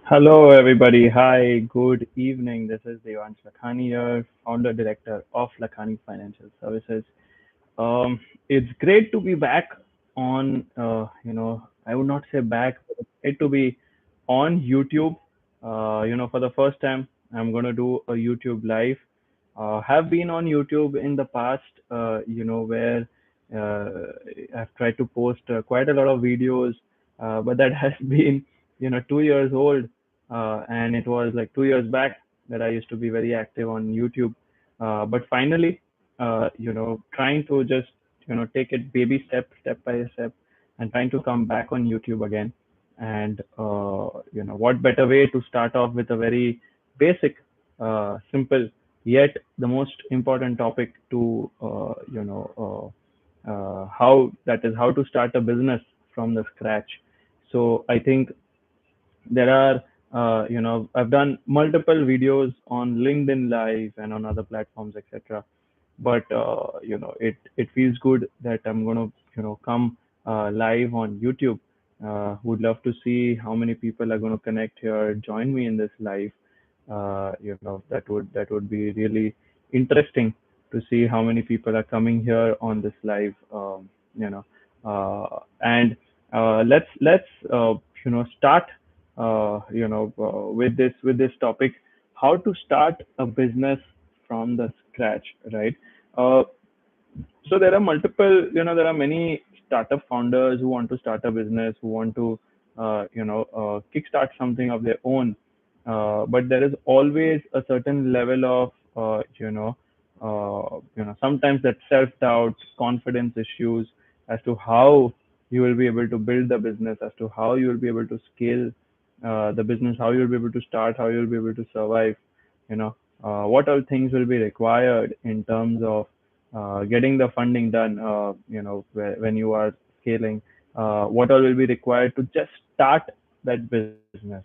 Hello, everybody. Hi, good evening. This is Devansh Lakhani here, founder director of Lakhani Financial Services. It's great to be back on, I would not say back, but it's great to be on YouTube. For the first time, I'm going to do a YouTube live. Have been on YouTube in the past, where uh, I've tried to post quite a lot of videos, but that has been, 2 years old. And it was like 2 years back that I used to be very active on YouTube. But finally, trying to just take it baby step by step, and trying to come back on YouTube again. And what better way to start off with a very basic, simple yet the most important topic to how that is how to start a business from the scratch. So I think there are I've done multiple videos on LinkedIn Live and on other platforms, etc. But it feels good that I'm going to come live on YouTube. Would love to see how many people are going to connect here, join me in this live. That would be really interesting to see how many people are coming here on this live. And let's start with this topic, how to start a business from the scratch, right? uh, so there are many startup founders who want to start a business, who want to kickstart something of their own. But there is always a certain level of sometimes that self doubt, confidence issues, as to how you will be able to build the business, as to how you will be able to scale the business, how you will be able to start, how you will be able to survive. you know what all things will be required in terms of getting the funding done, when you are scaling, what all will be required to just start that business,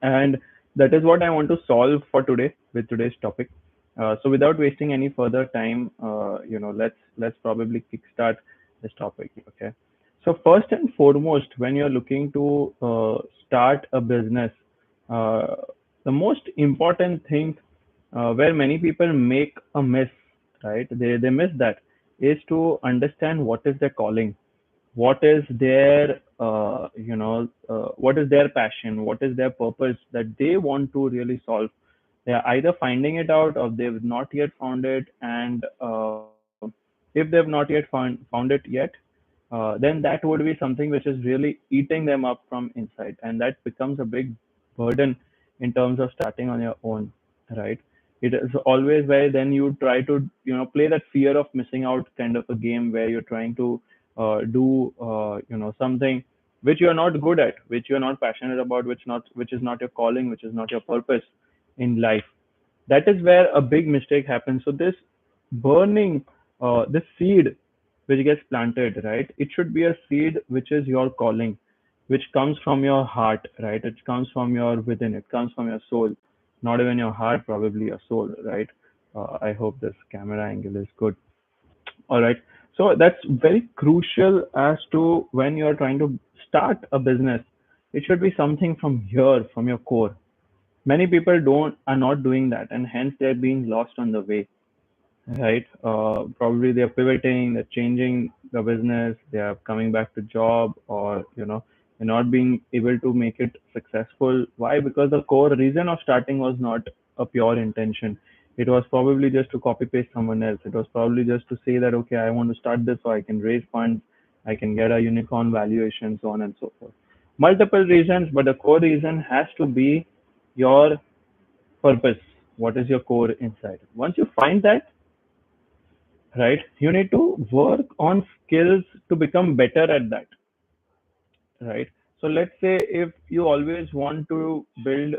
and that is what I want to solve for today with today's topic. So without wasting any further time, let's probably kickstart this topic. Okay. So first and foremost, when you're looking to start a business, uh, the most important thing, where many people make a miss, right? They miss that, is to understand what is their calling, what is their what is their passion, what is their purpose that they want to really solve. They are either finding it out or they've not yet found it. And if they've not yet found it yet, then that would be something which is really eating them up from inside, and that becomes a big burden in terms of starting on your own, right? It is always where then you try to play that fear of missing out kind of a game, where you're trying to do something which you're not good at, which you're not passionate about, which is not your calling, which is not your purpose in life. That is where a big mistake happens. So this burning, this seed which gets planted, right? It should be a seed which is your calling, which comes from your heart, right? It comes from your within, it comes from your soul, not even your heart, probably your soul, right? I hope this camera angle is good. All right. So that's very crucial as to when you're trying to start a business. It should be something from here, from your core. Many people don't are not doing that, and hence they're being lost on the way, right? Probably they're pivoting, they're changing the business, they are coming back to job, or they're not being able to make it successful. Why? Because the core reason of starting was not a pure intention. It was probably just to copy paste someone else. It was probably just to say that, okay, I want to start this so I can raise funds, I can get a unicorn valuation, so on and so forth. Multiple reasons, but the core reason has to be your purpose. What is your core inside? Once you find that, right, you need to work on skills to become better at that, right? So let's say if you always want to build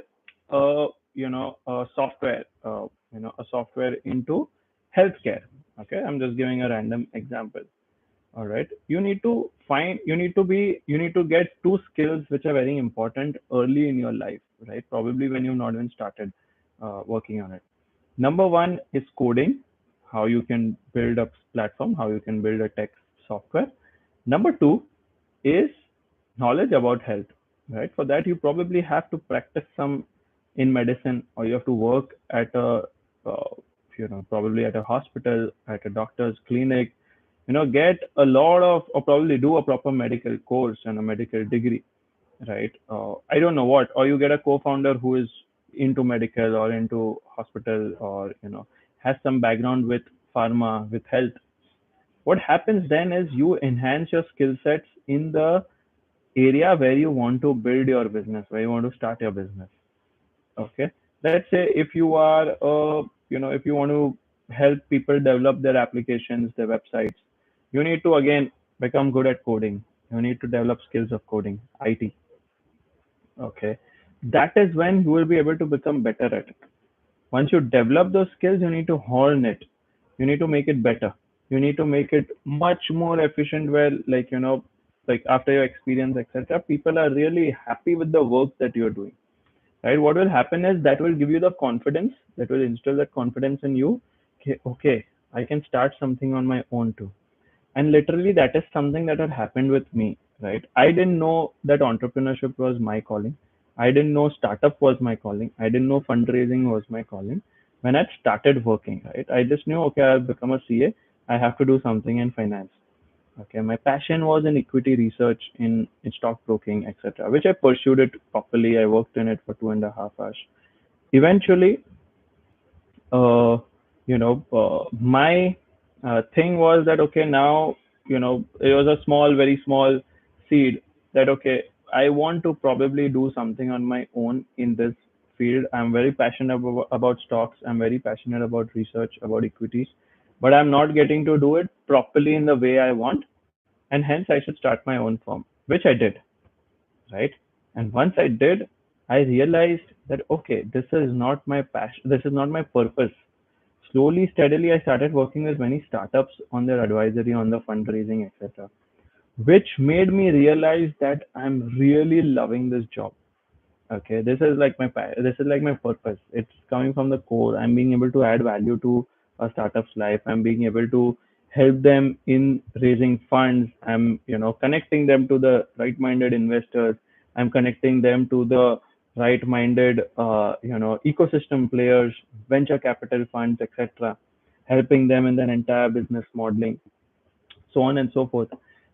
a a software, a software into healthcare. Okay, I'm just giving a random example. All right, you need to get two skills which are very important early in your life, right? Probably when you've not even started working on it. Number one is coding, how you can build a platform, how you can build a tech software. Number two is knowledge about health. right? For that, you probably have to practice some in medicine, or you have to work at a, uh, probably at a hospital, at a doctor's clinic, get a lot of, or probably do a proper medical course and a medical degree, right? I don't know what, or you get a co-founder who is into medical or into hospital, or has some background with pharma, with health. What happens then is you enhance your skill sets in the area where you want to build your business, where you want to start your business. Okay. Let's say if you are, if you want to help people develop their applications, their websites, you need to again become good at coding. You need to develop skills of coding, IT. Okay. That is when you will be able to become better at it. Once you develop those skills, you need to hone it. You need to make it better. You need to make it much more efficient where, like after your experience, etc., people are really happy with the work that you're doing. Right? What will happen is that will give you the confidence, that will instill that confidence in you. Okay, okay, I can start something on my own too. And literally that is something that had happened with me, right? I didn't know that entrepreneurship was my calling. I didn't know startup was my calling. I didn't know fundraising was my calling. When I started working, right, I just knew, okay, I'll become a CA. I have to do something in finance. Okay, my passion was in equity research, in stockbroking, etc., which I pursued it properly. I worked in it for 2.5 hours. Eventually, uh, my thing was that, okay, now, it was a small, very small seed that, okay, I want to probably do something on my own in this field. I'm very passionate about stocks. I'm very passionate about research, about equities, but I'm not getting to do it properly in the way I want. And hence I should start my own firm, which I did, right? And once I did, I realized that, okay, this is not my passion. This is not my purpose. Slowly, steadily, I started working with many startups on their advisory, on the fundraising, etc., which made me realize that I'm really loving this job. Okay, this is like this is like my purpose. It's coming from the core. I'm being able to add value to a startup's life. I'm being able to help them in raising funds. I'm connecting them to the right-minded investors. I'm connecting them to the right-minded ecosystem players, venture capital funds, etc., helping them in their entire business modeling, so on and so forth.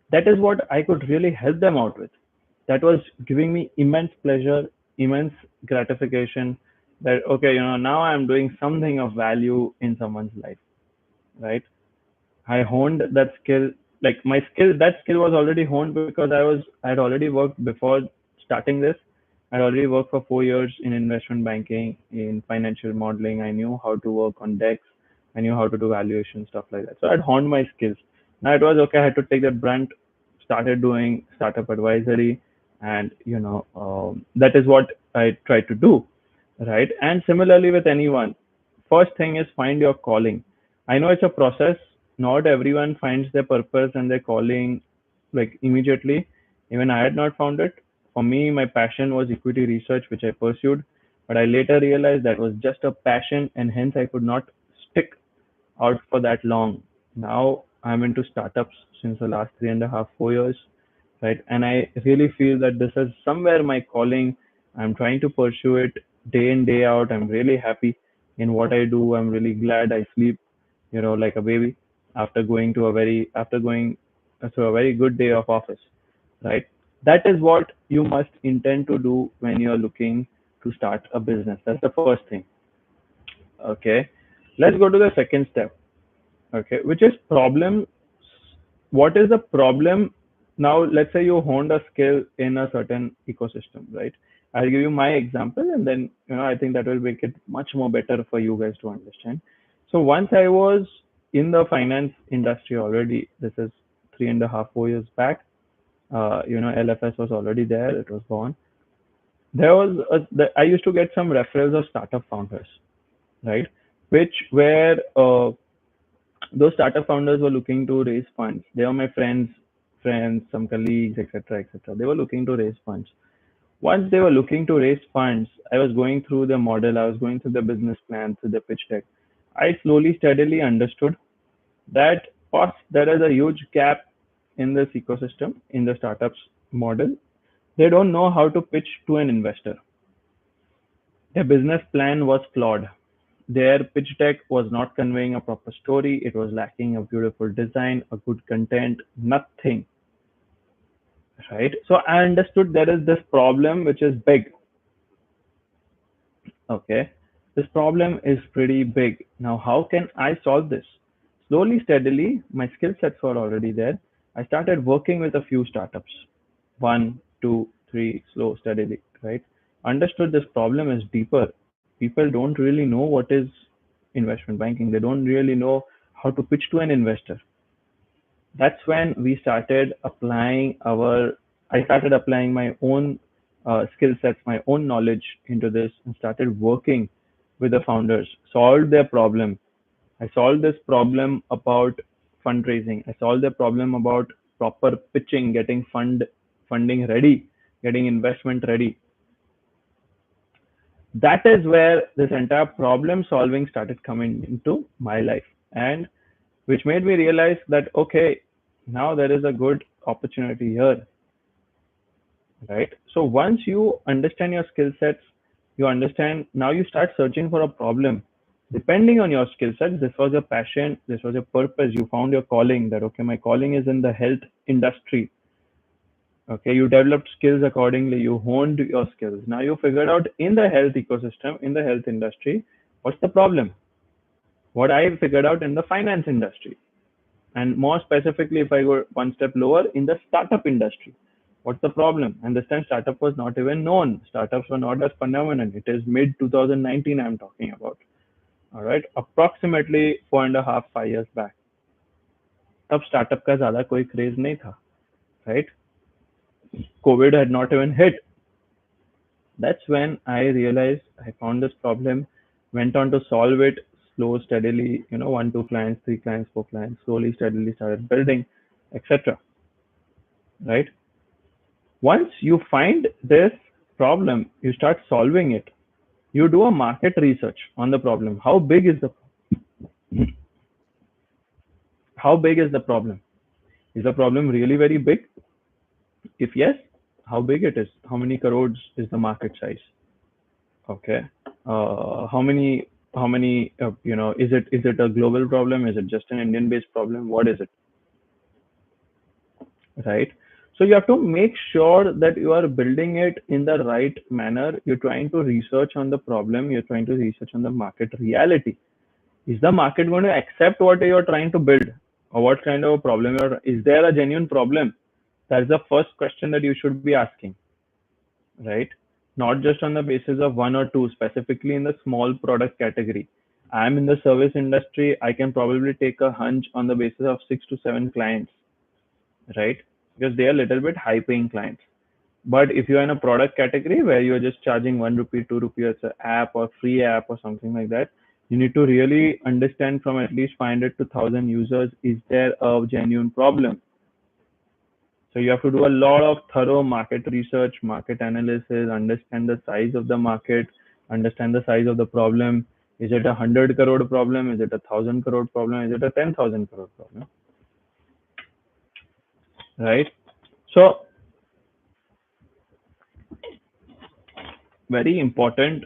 That is what I could really help them out with. That was giving me immense pleasure, immense gratification, that, okay, now I'm doing something of value in someone's life, right? I honed that skill. Like my skill, that skill was already honed because I had already worked before starting this. I'd already worked for 4 years in investment banking, in financial modeling. I knew how to work on decks. I knew how to do valuation, stuff like that. So I'd honed my skills. Now it was okay. I had to take that brunt, started doing startup advisory, and that is what I tried to do, right? And similarly with anyone, first thing is find your calling. I know it's a process. Not everyone finds their purpose and their calling like immediately. Even I had not found it. For me, my passion was equity research, which I pursued, but I later realized that was just a passion, and hence I could not stick out for that long. Now I'm into startups since the last 3.5, 4 years, right? And I really feel that this is somewhere my calling. I'm trying to pursue it day in, day out. I'm really happy in what I do. I'm really glad I sleep, like a baby after going through a very good day of office, right? That is what you must intend to do when you're looking to start a business. That's the first thing. Okay. Let's go to the second step. Okay, which is problem. What is the problem? Now let's say you honed a skill in a certain ecosystem, right? I'll give you my example, and then I think that will make it much more better for you guys to understand. So once I was in the finance industry already, this is 3.5, 4 years back. LFS was already there, it was born. I used to get some referrals of startup founders, right? Which were those startup founders were looking to raise funds. They were my friends, some colleagues, etc., etc. They were looking to raise funds. Once they were looking to raise funds, I was going through the model, I was going through the business plan, through the pitch deck. I slowly, steadily understood that first there is a huge gap in this ecosystem, in the startups model, They don't know how to pitch to an investor. Their business plan was flawed. Their pitch deck was not conveying a proper story. It was lacking a beautiful design, a good content, nothing, right? So I understood there is this problem which is big. Okay. This problem is pretty big. Now, how can I solve this? Slowly, steadily, my skill sets were already there. I started working with a few startups. One, two, three, slow, steadily, right? Understood this problem is deeper. People don't really know what is investment banking. They don't really know how to pitch to an investor. That's when I started applying my own skill sets, my own knowledge into this, and started working with the founders, solved their problem. I solved this problem about fundraising. I solved the problem about proper pitching, getting funding ready, getting investment ready. That is where this entire problem solving started coming into my life, and which made me realize that, okay, now there is a good opportunity here, right? So once you understand your skill sets, you understand, now you start searching for a problem. Depending on your skill set, this was your passion, this was your purpose, you found your calling, that, okay, my calling is in the health industry. Okay, you developed skills accordingly, you honed your skills. Now you figured out in the health ecosystem, in the health industry, what's the problem? What I figured out in the finance industry, and more specifically, if I go one step lower, in the startup industry, what's the problem? And this time, startup was not even known. Startups were not as phenomenon. It is mid 2019 I'm talking about. All right, approximately 4.5 5 years back. तब startup का ज़्यादा कोई craze नहीं था, right? COVID had not even hit. That's when I realized I found this problem, went on to solve it slow, steadily, one, two clients, three clients, four clients, slowly, steadily started building, etc. Right? Once you find this problem, you start solving it. You do a market research on the problem. How big is the problem? Is the problem really very big? If yes, how big it is? How many crores is the market size? Okay. How many, is it a global problem? Is it just an Indian based problem? What is it? Right? So you have to make sure that you are building it in the right manner. You're trying to research on the problem. You're trying to research on the market reality. Is the market going to accept what you're trying to build, or what kind of a problem is there a genuine problem? That's the first question that you should be asking, right? Not just on the basis of one or two, specifically in the small product category. I'm in the service industry. I can probably take a hunch on the basis of 6 to 7 clients, right? Because they are a little bit high paying clients. But if you're in a product category where you're just charging 1 rupee, 2 rupee as an app or free app or something like that, you need to really understand from at least 500 to 1,000 users, is there a genuine problem? So you have to do a lot of thorough market research, market analysis, understand the size of the market, understand the size of the problem. Is it 100 crore problem? Is it 1,000 crore problem? Is it a 10,000 crore problem? Right? So very important,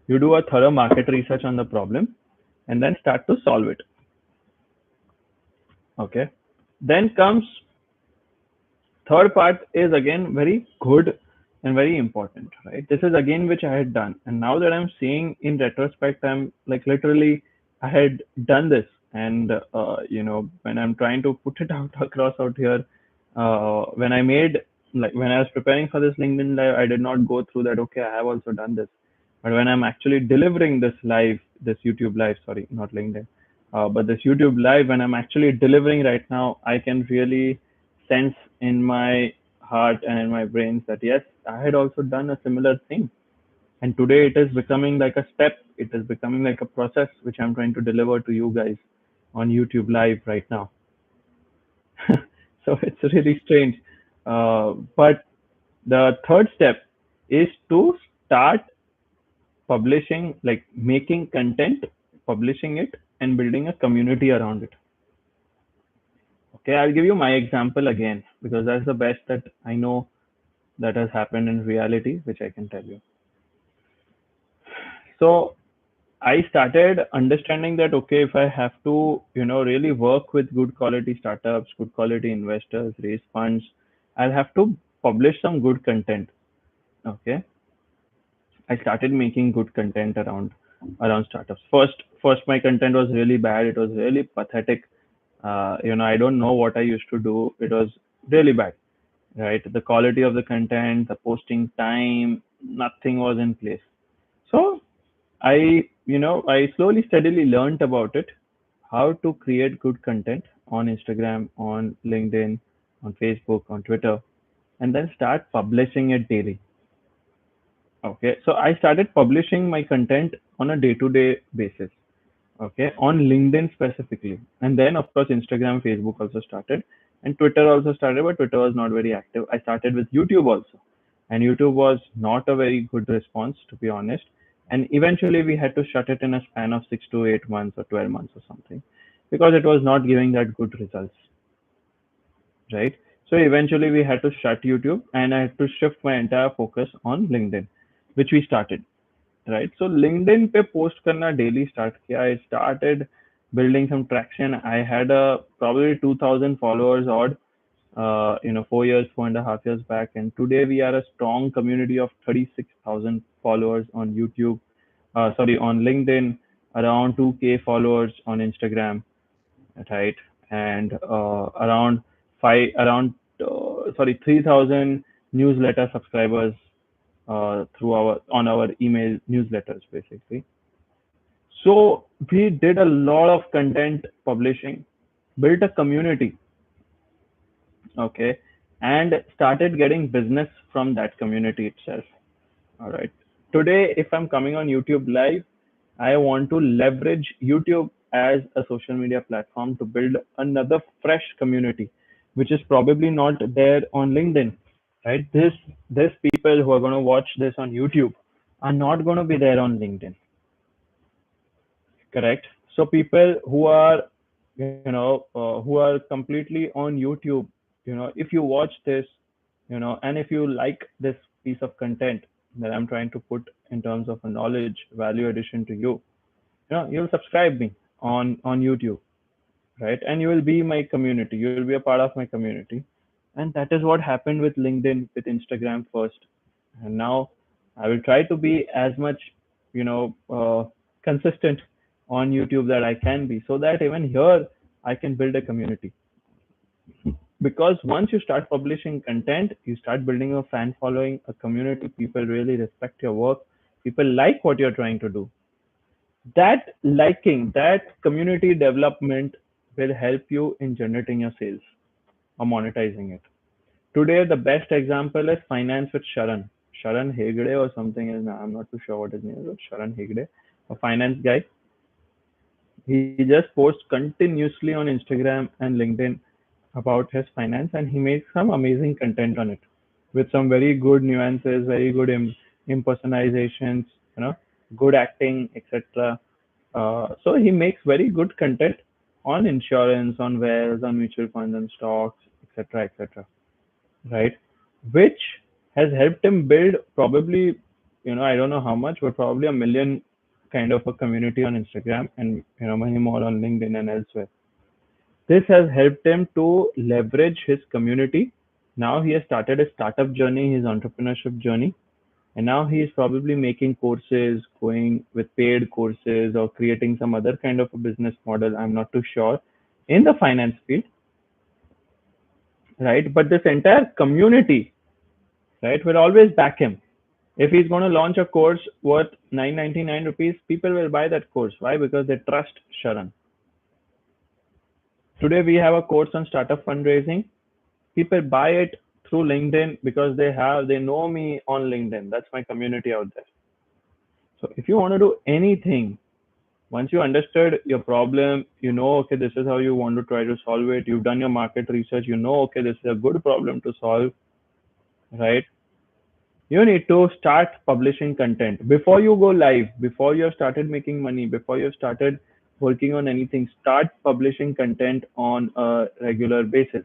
you do a thorough market research on the problem and then start to solve it. Okay. Then comes third part, is again very good and very important, right? This is again which I had done, and now that I'm seeing in retrospect, I'm like, literally I had done this. And when I'm trying to put it out across out here, when I made, like, when I was preparing for this LinkedIn live, I did not go through that, okay, I have also done this. But when I'm actually delivering this live, this YouTube live, sorry, not LinkedIn, but this YouTube live, when I'm actually delivering right now, I can really sense in my heart and in my brains that yes, I had also done a similar thing. And today it is becoming like a step, it is becoming like a process which I'm trying to deliver to you guys on YouTube live right now. So it's really strange. But the third step is to start publishing, like making content, publishing it, and building a community around it. Okay, I'll give you my example again because that's the best that I know that has happened in reality, which I can tell you. So I started understanding that okay, if I have to, really work with good quality startups, good quality investors, raise funds, I'll have to publish some good content. Okay, I started making good content around startups. First, my content was really bad. It was really pathetic. I don't know what I used to do. It was really bad, right? The quality of the content, the posting time, nothing was in place. So I slowly, steadily learned about it, how to create good content on Instagram, on LinkedIn, on Facebook, on Twitter, and then start publishing it daily. Okay, so I started publishing my content on a day-to-day basis. Okay, on LinkedIn specifically, and then of course Instagram, Facebook also started, and Twitter also started, but Twitter was not very active. I started with YouTube also, and YouTube was not a very good response, to be honest. And eventually we had to shut it in a span of 6 to 8 months or 12 months or something, because it was not giving that good results, right? So eventually we had to shut YouTube, and I had to shift my entire focus on LinkedIn, which we started, right? So LinkedIn पे post करना daily start किया. I started building some traction. I had a probably 2,000 followers odd, 4 years, 4.5 years back, and today we are a strong community of 36,000 followers on YouTube. Sorry, on LinkedIn, around 2K followers on Instagram, right? And around 3,000 newsletter subscribers through our email newsletters basically. So we did a lot of content publishing, built a community, okay, and started getting business from that community itself. All right. Today, if I'm coming on YouTube live, I want to leverage YouTube as a social media platform to build another fresh community, which is probably not there on LinkedIn, right? This people who are going to watch this on YouTube are not going to be there on LinkedIn, correct? So people who are, who are completely on YouTube, if you watch this, and if you like this piece of content that I'm trying to put in terms of a knowledge value addition to you, you'll subscribe me on YouTube, right? And you will be my community. You will be a part of my community. And that is what happened with LinkedIn, with Instagram first. And now I will try to be as much, consistent on YouTube that I can be, so that even here I can build a community. Because once you start publishing content, you start building a fan following, a community. People really respect your work. People like what you're trying to do. That liking, that community development will help you in generating your sales or monetizing it. Today, the best example is finance with Sharan. Sharan Hegde or something is, I'm not too sure what his name is, but Sharan Hegde, a finance guy. He just posts continuously on Instagram and LinkedIn about his finance, and he makes some amazing content on it with some very good nuances, very good impersonations, good acting, etc. So he makes very good content on insurance, on wealth, on mutual funds and stocks, etc., etc. Right? Which has helped him build probably, I don't know how much, but probably a million kind of a community on Instagram, and many more on LinkedIn and elsewhere. This has helped him to leverage his community. Now he has started his startup journey, his entrepreneurship journey, and now he is probably making courses, going with paid courses, or creating some other kind of a business model. I'm not too sure in the finance field, right? But this entire community, right, will always back him. If he's going to launch a course worth 999 rupees, people will buy that course. Why? Because they trust Sharan. Today we have a course on startup fundraising. People buy it through LinkedIn because they know me on LinkedIn. That's my community out there. So if you want to do anything, once you understood your problem, okay, this is how you want to try to solve it. You've done your market research, okay, this is a good problem to solve, right? You need to start publishing content before you go live, before you have started making money, before you have started working on anything. Start publishing content on a regular basis.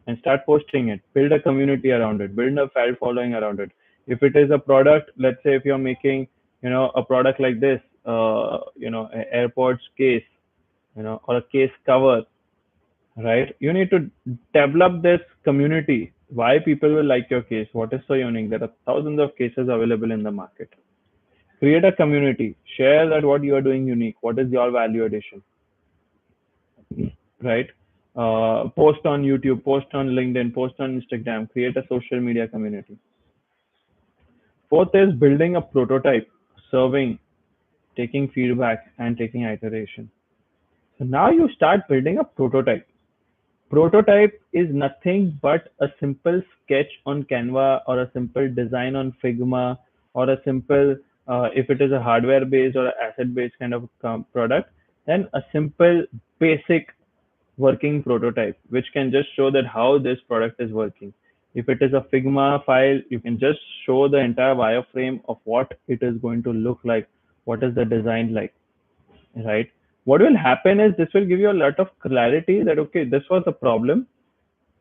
and start posting it. Build a community around it. Build a fan following around it. If it is a product, let's say if you're making, a product like this, an AirPods case, or a case cover, right? You need to develop this community. Why people will like your case? What is so unique? There are thousands of cases available in the market. Create a community. Share that what you are doing unique. What is your value addition, right? Post on YouTube, post on LinkedIn, post on Instagram. Create a social media community. Fourth is building a prototype, serving, taking feedback, and taking iteration. So now you start building a prototype. Prototype is nothing but a simple sketch on Canva or a simple design on Figma or a simple, if it is a hardware based or asset based kind of product, then a simple basic working prototype, which can just show that how this product is working. If it is a Figma file, you can just show the entire wireframe of what it is going to look like, what is the design like, right? What will happen is this will give you a lot of clarity that, okay, this was a problem,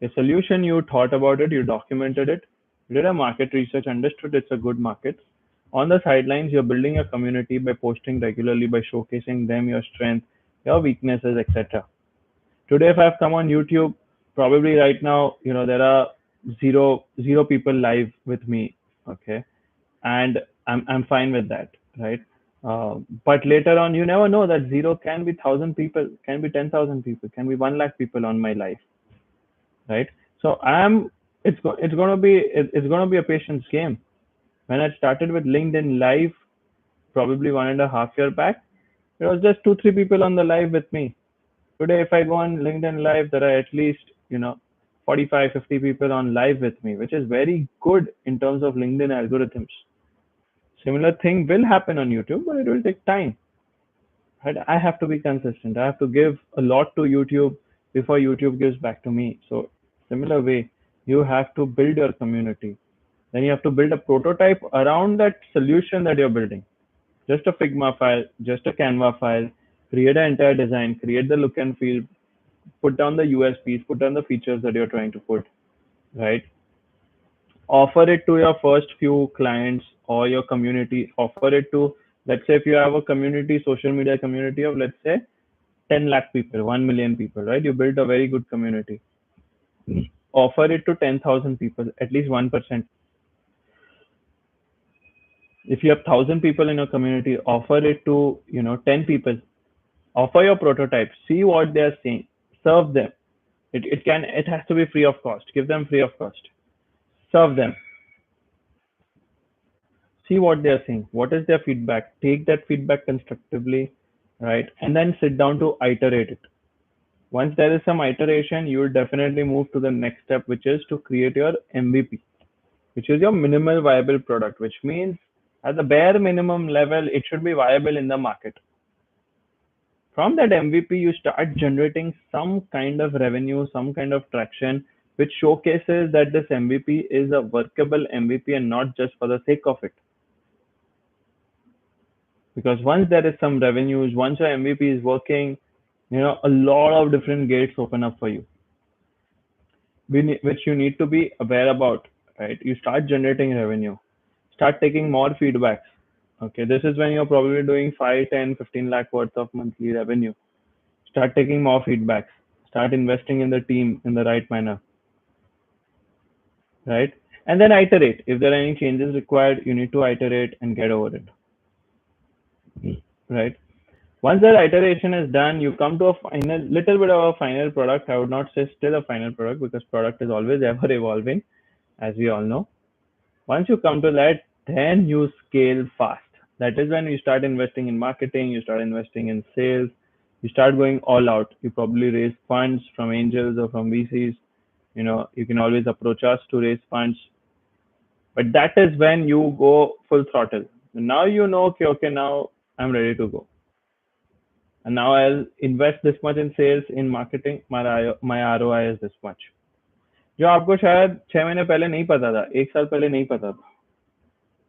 a solution, you thought about it, you documented it, you did a market research, understood it's a good market. On the sidelines, you're building a community by posting regularly, by showcasing them your strength, your weaknesses, etc. Today, if I've come on YouTube, probably right now, there are zero people live with me, okay, and I'm fine with that, right? But later on, you never know that zero can be 1,000 people, can be 10,000 people, can be 1 lakh people on my life, right? So it's gonna be a patience game. When I started with LinkedIn Live, probably 1.5 year back, there was just 2 3 people on the live with me. Today, if I go on LinkedIn Live, there are at least 45 50 people on live with me, which is very good in terms of LinkedIn algorithms. Similar thing will happen on YouTube, but it will take time. Right? I have to be consistent. I have to give a lot to YouTube before YouTube gives back to me. So similar way, you have to build your community. Then you have to build a prototype around that solution that you're building. Just a Figma file, just a Canva file, create an entire design, create the look and feel, put down the USPs, put down the features that you're trying to put, right? Offer it to your first few clients or your community. Offer it to, let's say, if you have a community, social media community of, let's say, 10 lakh people, 1 million people, right? You build a very good community. Offer it to 10,000 people, at least 1%. If you have 1,000 people in your community, offer it to, 10 people. Offer your prototype, see what they're saying, serve them. It has to be free of cost. Give them free of cost. Serve them. See what they're saying. What is their feedback? Take that feedback constructively, right? And then sit down to iterate it. Once there is some iteration, you will definitely move to the next step, which is to create your MVP, which is your minimal viable product, which means at the bare minimum level, it should be viable in the market. From that MVP, you start generating some kind of revenue, some kind of traction, which showcases that this MVP is a workable MVP and not just for the sake of it. Because once there is some revenues, once your MVP is working, a lot of different gates open up for you, which you need to be aware about, right? You start generating revenue, start taking more feedbacks. Okay, this is when you're probably doing 5, 10, 15 lakh worth of monthly revenue. Start taking more feedbacks, start investing in the team in the right manner, right? And then iterate. If there are any changes required, you need to iterate and get over it, right? Once that iteration is done, you come to a final, little bit of a final product. I would not say still a final product because product is always ever evolving, as we all know. Once you come to that, then you scale fast. That is when you start investing in marketing, you start investing in sales, you start going all out. You probably raise funds from angels or from VCs. You can always approach us to raise funds, but that is when you go full throttle. Now you know, okay, now I'm ready to go. And now I'll invest this much in sales, in marketing, my ROI is this much. जो आपको शायद 6 महीने पहले नहीं पता था, 1 साल पहले नहीं पता था.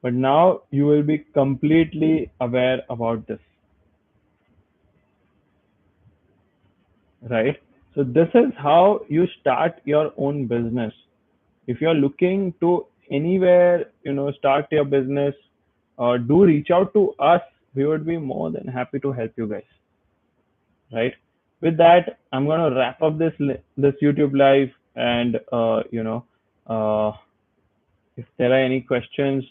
But now you will be completely aware about this, right? So this is how you start your own business. If you're looking to anywhere, start your business, do reach out to us. We would be more than happy to help you guys, right? With that, I'm gonna wrap up this YouTube live, and uh, if there are any questions,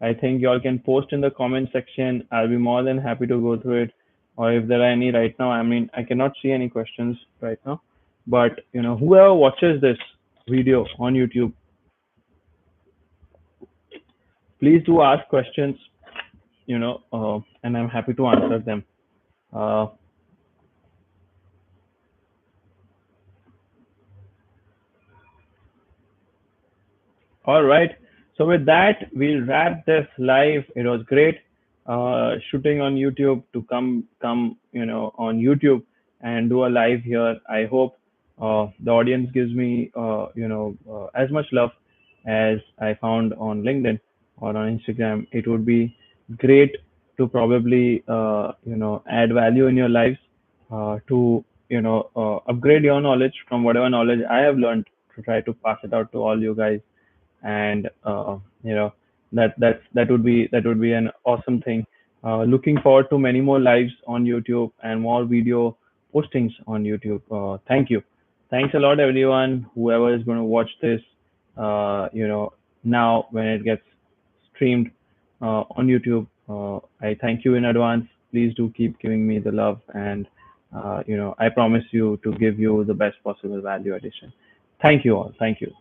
I think y'all can post in the comment section. I'll be more than happy to go through it. Or if there are any right now, I mean, I cannot see any questions right now. But whoever watches this video on YouTube, please do ask questions. And I'm happy to answer them. Uh, All right. So with that, we'll wrap this live. It was great shooting on YouTube to come on YouTube and do a live here. I hope the audience gives me as much love as I found on LinkedIn or on Instagram. It would be great to probably add value in your lives to upgrade your knowledge from whatever knowledge I have learned to try to pass it out to all you guys. And that would be an awesome thing. Looking forward to many more lives on YouTube and more video postings on YouTube. Thank you. Thanks a lot, everyone. Whoever is going to watch this, now when it gets streamed on YouTube, I thank you in advance. Please do keep giving me the love, and I promise you to give you the best possible value addition. Thank you all. Thank you.